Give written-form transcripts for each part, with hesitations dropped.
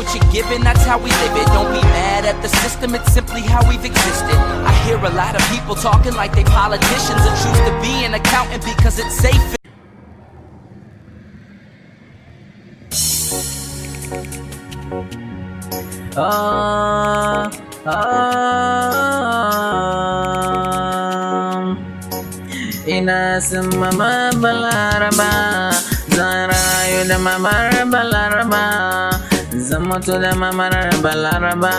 what you're given, that's how we live it. Don't be mad at the system, it's simply how we've existed. I hear a lot of people talking like they politicians and choose to be an accountant because it's safe. Ina son Mama Balaraba, zan rayu da Mamar Balaraba, zan mutu da Mamar Balaraba,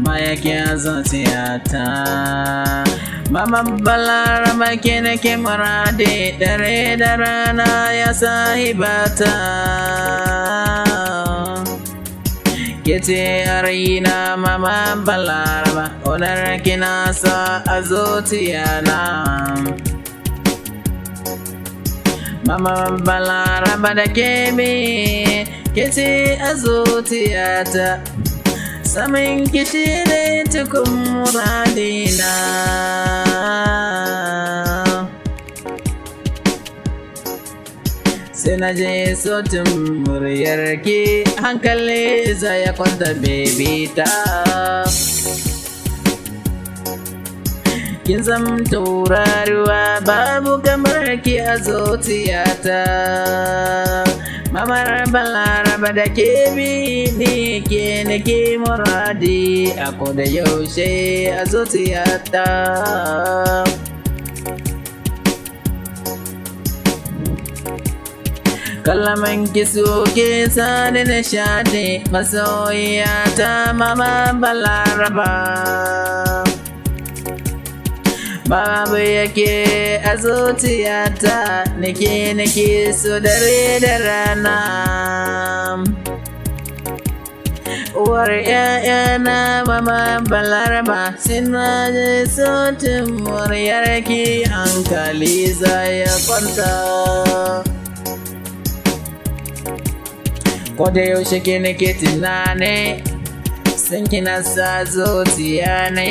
baya ke a zuciyata. Mama Balaraba ke nake muradi, dare da rana ya sahibata. Kece a raina Mama Balaraba, ƙaunar kina sa a zuciyana. Mama Balaraba da ke bi, kece a zuciyata. Samin kici ne tukun muradina. Sai na je sautin muryarki, hankali zai ya kwanta baby ta. Kin zam tauraruwa, babu kamar ki a zuciyata. Mamar Balaraba da ke bi ni ke nake muradi a koda yaushe a zuciyata. Kalaman ki suke sani nishadi, masoyiyata Mama Balaraba. Babu yake a zuciyata, nake so dare da rana. Uwar ‘ya'yana Mama Balaraba, sina je sautin muryarki, hankali zai ya kwanta. Koda yaushe ke nake tunani, sun kina sa zuciya ne.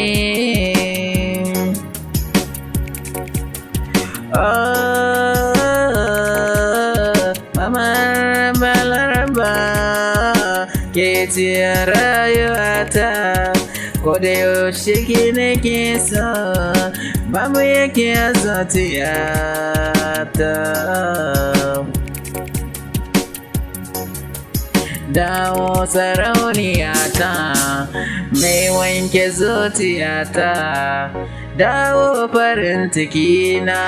Mama Balaraba, ke ce rayuwata, koda yaushe ke nake so, babu yake a zuciyata. Dawo sarauniyata, mai wanke zuciyata, dawo farin cikina.